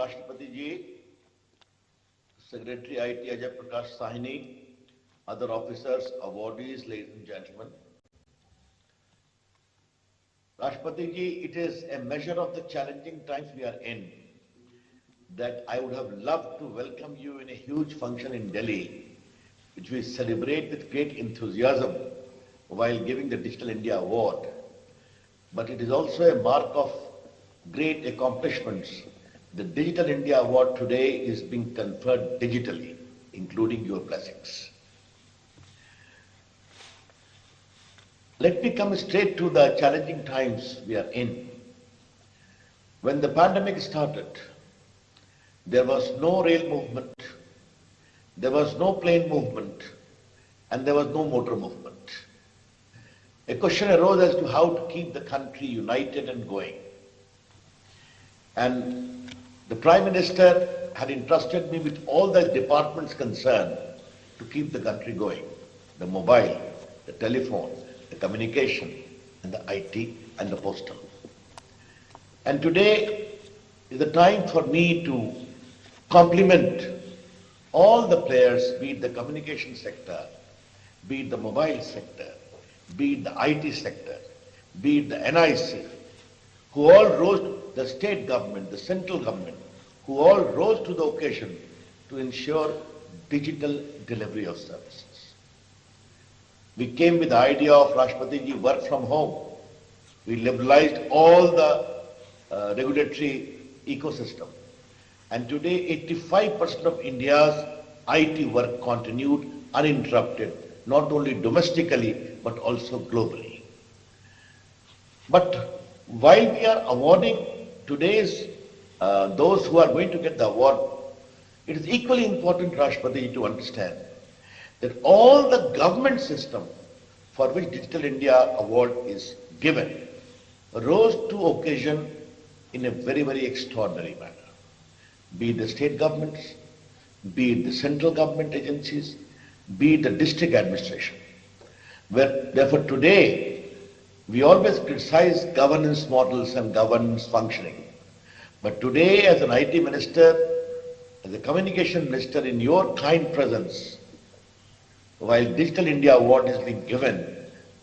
Rashtrapati Ji, Secretary IT Ajay Prakash Sahini, other officers, awardees, ladies and gentlemen. Rashtrapati Ji, it is a measure of the challenging times we are in that I would have loved to welcome you in a huge function in Delhi, which we celebrate with great enthusiasm while giving the Digital India Award. But it is also a mark of great accomplishments. The Digital India Award today is being conferred digitally, including your blessings. Let me come straight to the challenging times we are in. When the pandemic started, there was no rail movement, there was no plane movement, and there was no motor movement. A question arose as to how to keep the country united and going. And the Prime Minister had entrusted me with all the departments concerned to keep the country going. The mobile, the telephone, the communication, and the IT, and the postal. And today is the time for me to compliment all the players, be it the communication sector, be it the mobile sector, be it the IT sector, be it the NIC, who all rose, the state government, the central government, who all rose to the occasion to ensure digital delivery of services. We came with the idea of Rashtrapati Ji work from home. We liberalized all the regulatory ecosystem. And today 85% of India's IT work continued uninterrupted, not only domestically, but also globally. But while we are awarding today's those who are going to get the award, it is equally important, Rashtrapati, to understand that all the government system for which Digital India Award is given rose to occasion in a very, very extraordinary manner. Be it the state governments, be it the central government agencies, be it the district administration. Therefore today, we always criticize governance models and governance functioning. But today, as an IT minister, as a communication minister, in your kind presence, while Digital India Award is being given,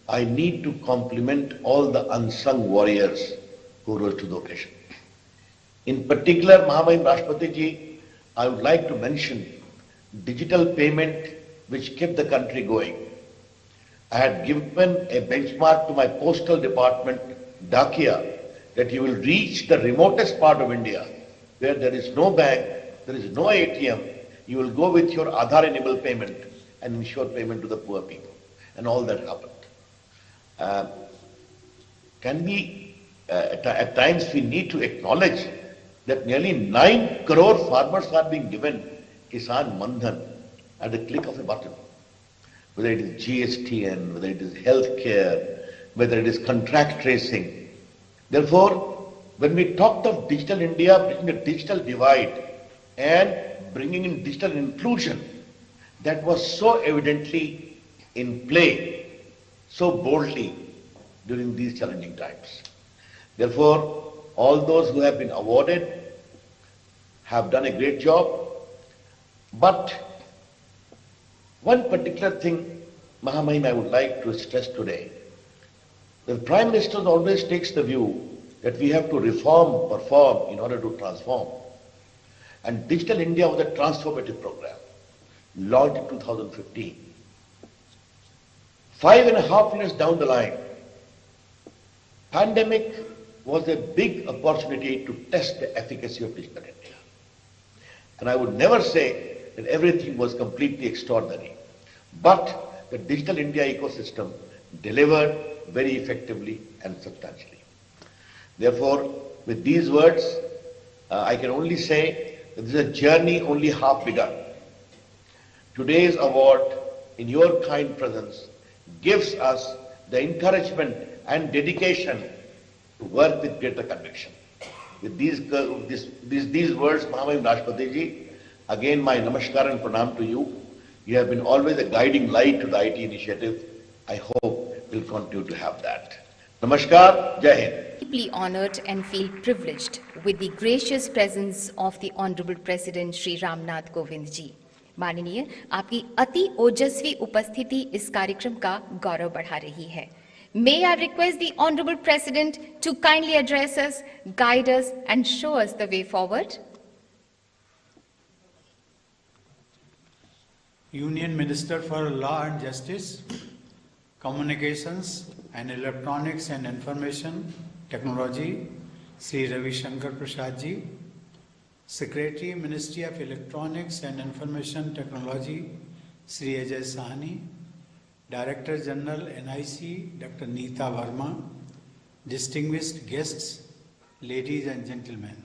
I need to compliment all the unsung warriors who rose to the occasion. In particular, Mahamahim Rashtrapati Ji, I would like to mention digital payment which kept the country going. I had given a benchmark to my postal department, Dakia, that you will reach the remotest part of India where there is no bank, there is no ATM, you will go with your Aadhaar-enabled payment and ensure payment to the poor people. And all that happened. At times we need to acknowledge that nearly 9 crore farmers are being given Kisan Mandhan at the click of a button. Whether it is GSTN, whether it is healthcare, whether it is contract tracing. Therefore, when we talked of Digital India, bridging the digital divide and bringing in digital inclusion, that was so evidently in play, so boldly during these challenging times. Therefore, all those who have been awarded have done a great job. But one particular thing, Mahamahim, I would like to stress today. The Prime Minister always takes the view that we have to reform, perform in order to transform. And Digital India was a transformative program, launched in 2015. 5.5 years down the line, pandemic was a big opportunity to test the efficacy of Digital India. And I would never say that everything was completely extraordinary. But the Digital India ecosystem delivered very effectively and substantially. Therefore, with these words, I can only say that this is a journey only half begun. Today's award, in your kind presence, gives us the encouragement and dedication to work with greater conviction. With these words, Mahamahim Rashtrapati Ji, again my namaskar and pranam to you. You have been always a guiding light to the IT initiative. I hope we'll continue to have that. Namaskar, Jai Hind. deeply honored and feel privileged with the gracious presence of the Honorable President Shri Ramnath Kovind ji. माननीय, आपकी अति ओजस्वी उपस्थिति इस कार्यक्रम का गौरव बढ़ा रही है. May I request the Honorable President to kindly address us, guide us and show us the way forward. Union Minister for Law and Justice, Communications and Electronics and Information Technology, Sri Ravi Shankar Prasad ji, Secretary, Ministry of Electronics and Information Technology, Sri Ajay Sahni, Director General NIC, Dr. Neeta Verma, distinguished guests, ladies and gentlemen.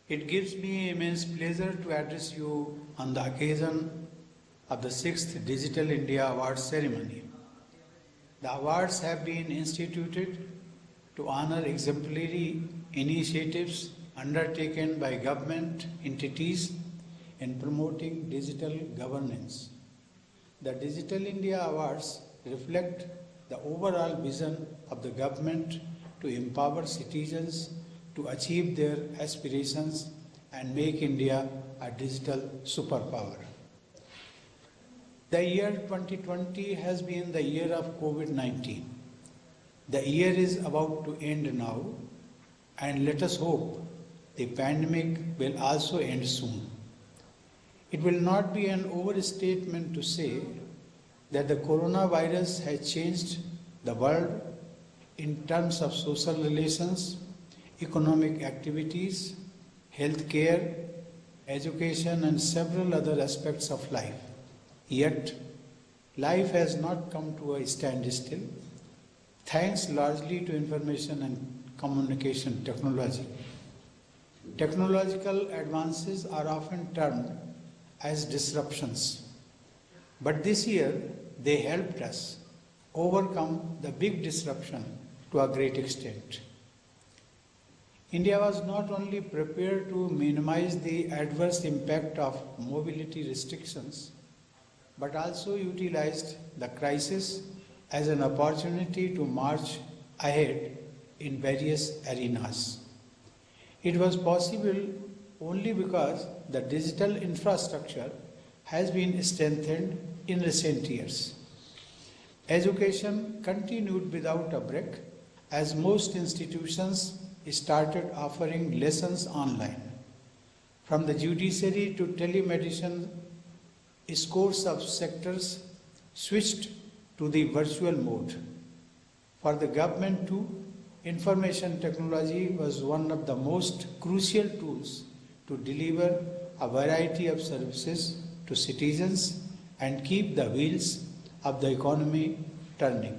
It gives me immense pleasure to address you on the occasion of the 6th Digital India Awards ceremony. The awards have been instituted to honor exemplary initiatives undertaken by government entities in promoting digital governance. The Digital India Awards reflect the overall vision of the government to empower citizens to achieve their aspirations and make India a digital superpower. The year 2020 has been the year of COVID-19. The year is about to end now, and let us hope the pandemic will also end soon. It will not be an overstatement to say that the coronavirus has changed the world in terms of social relations, economic activities, healthcare, education, and several other aspects of life. Yet, life has not come to a standstill, thanks largely to information and communication technology. Technological advances are often termed as disruptions, but this year they helped us overcome the big disruption to a great extent. India was not only prepared to minimize the adverse impact of mobility restrictions, but also utilized the crisis as an opportunity to march ahead in various arenas. It was possible only because the digital infrastructure has been strengthened in recent years. Education continued without a break as most institutions started offering lessons online. From the judiciary to telemedicine, scores of sectors switched to the virtual mode. For the government too, information technology was one of the most crucial tools to deliver a variety of services to citizens and keep the wheels of the economy turning.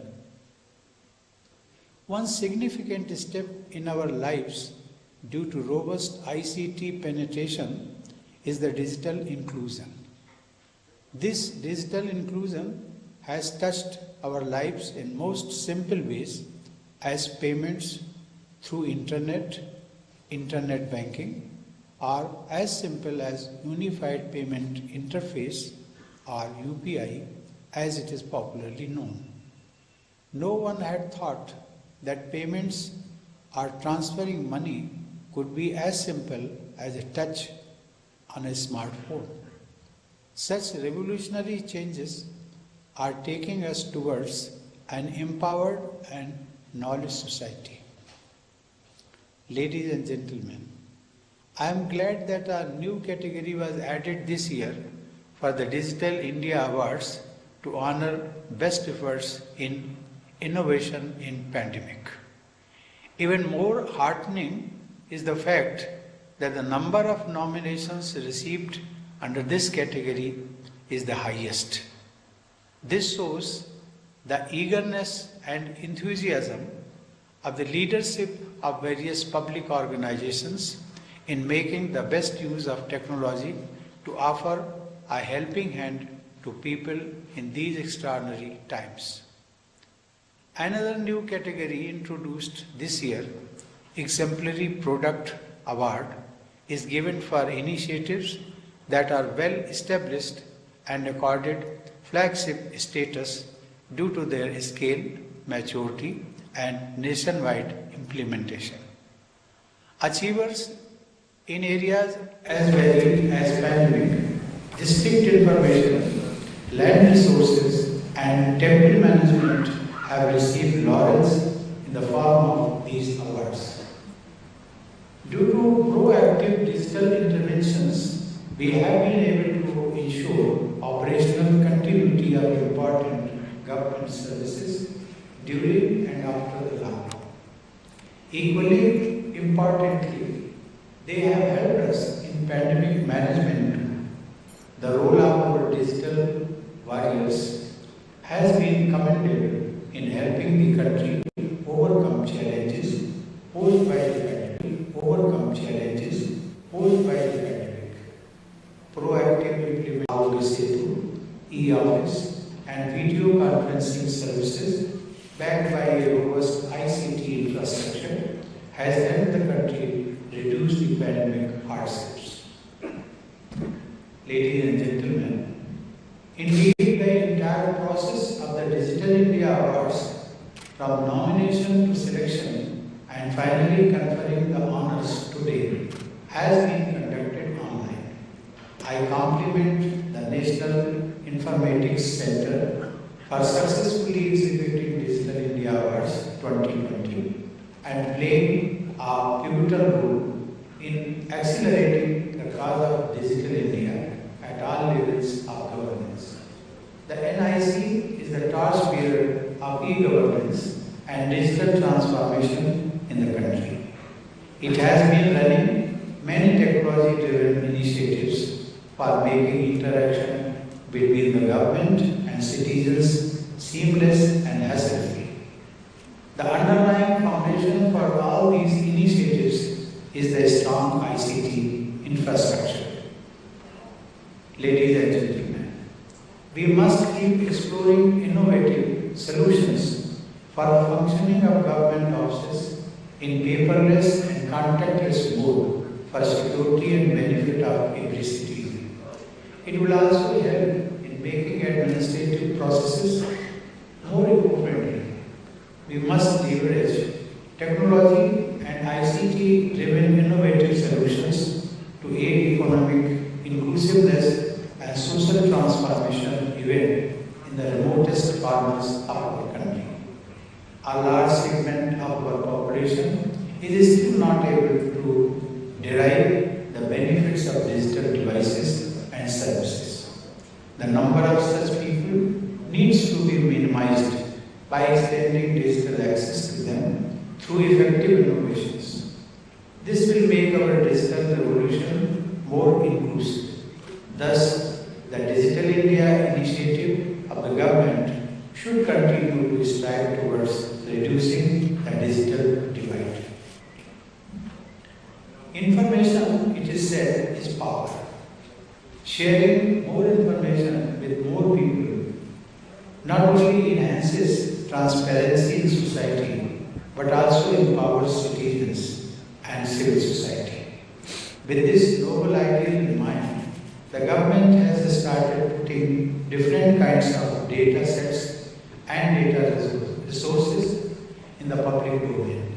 One significant step in our lives due to robust ICT penetration is the digital inclusion. This digital inclusion has touched our lives in most simple ways as payments through internet banking, or as simple as Unified Payment Interface or UPI as it is popularly known. No one had thought that payments or transferring money could be as simple as a touch on a smartphone. Such revolutionary changes are taking us towards an empowered and knowledge society. Ladies and gentlemen, I am glad that a new category was added this year for the Digital India Awards to honor best efforts in innovation in pandemic. Even more heartening is the fact that the number of nominations received under this category is the highest. This shows the eagerness and enthusiasm of the leadership of various public organizations in making the best use of technology to offer a helping hand to people in these extraordinary times. Another new category introduced this year, Exemplary Product Award, is given for initiatives that are well established and accorded flagship status due to their scale, maturity, and nationwide implementation. Achievers in areas as varied as pandemic, district information, land resources, and temple management have received laurels in the form of these awards. Due to proactive digital interventions, we have been able to ensure operational continuity of important government services during and after the lockdown. Equally importantly, they have helped us in pandemic management. The role of our digital warriors has been commendable in helping the country overcome challenges posed by the pandemic. Proactive implementation of Setu, e-office, and video conferencing services backed by a robust ICT infrastructure has helped the country reduce the pandemic hardships. Ladies and gentlemen, indeed the entire process of the Digital India Awards, from nomination to selection and finally conferring the honors today, has been conducted online. I compliment the National Informatics Center for successfully executing Digital India Awards 2020 and playing a pivotal role in accelerating the cause of Digital India at all levels of governance. The NIC is the torchbearer of e-governance and digital transformation in the country. It has been running many technology-driven initiatives for making interaction between the government and citizens seamless and hassle-free. The underlying foundation for all these initiatives is the strong ICT infrastructure. Ladies and gentlemen, we must keep exploring innovative solutions for the functioning of government offices in paperless and contactless mode for security and benefit of every citizen. It will also help in making administrative processes more eco-friendly. We must leverage technology and ICT-driven innovative solutions to aid economic inclusiveness and social transformation even in the remotest corners of our country. A large segment of our population is still not able to derive the benefits of digital devices and services. The number of such people needs to be minimized by extending digital access to them through effective innovations. This will make our digital revolution more inclusive. Thus, the Digital India initiative of the government should continue to strive towards reducing the digital divide. Information, it is said, is power. Sharing more information with more people not only enhances transparency in society, but also empowers citizens and civil society. With this noble ideal in mind, the government has started putting different kinds of data sets and data resources in the public domain.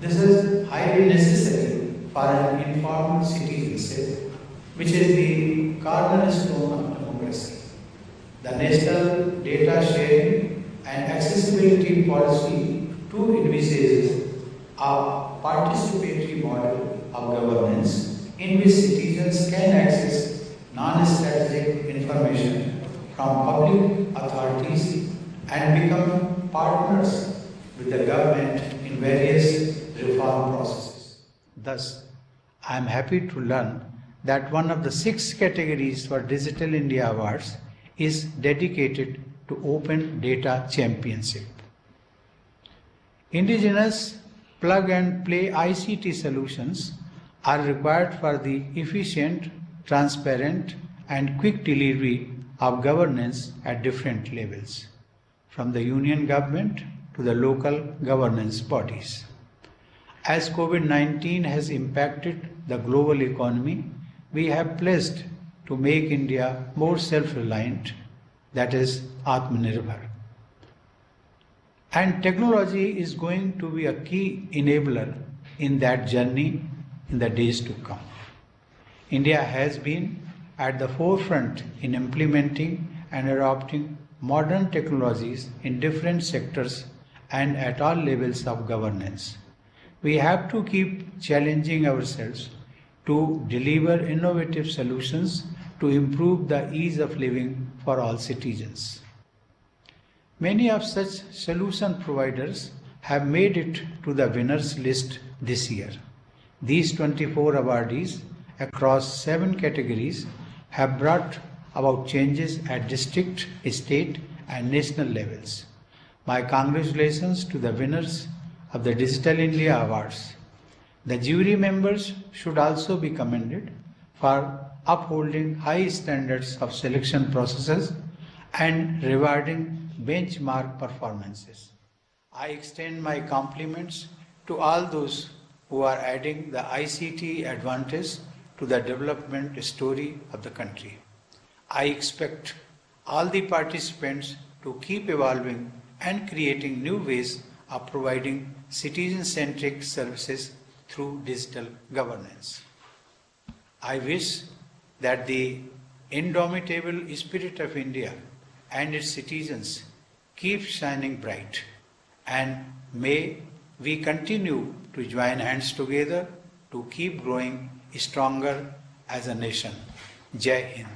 This is highly necessary for an informed citizenship, which is the cornerstone of democracy. The National Data Sharing and Accessibility Policy too envisages a participatory model of governance in which citizens can access non-strategic information from public authorities and become partners with the government in various reform processes. Thus, I am happy to learn that one of the 6 categories for Digital India Awards is dedicated to Open Data Championship. Indigenous plug-and-play ICT solutions are required for the efficient, transparent, and quick delivery of governance at different levels, from the union government to the local governance bodies. As COVID-19 has impacted the global economy, we have pledged to make India more self-reliant, that is, Atmanirbhar. And technology is going to be a key enabler in that journey in the days to come. India has been at the forefront in implementing and adopting modern technologies in different sectors and at all levels of governance. We have to keep challenging ourselves to deliver innovative solutions to improve the ease of living for all citizens. Many of such solution providers have made it to the winners list this year. These 24 awardees across 7 categories have brought about changes at district, state and national levels. My congratulations to the winners of the Digital India Awards. The jury members should also be commended for upholding high standards of selection processes and rewarding benchmark performances. I extend my compliments to all those who are adding the ICT advantage to the development story of the country. I expect all the participants to keep evolving and creating new ways of providing citizen-centric services through digital governance. I wish that the indomitable spirit of India and its citizens keep shining bright, and may we continue to join hands together to keep growing stronger as a nation. Jai Hind.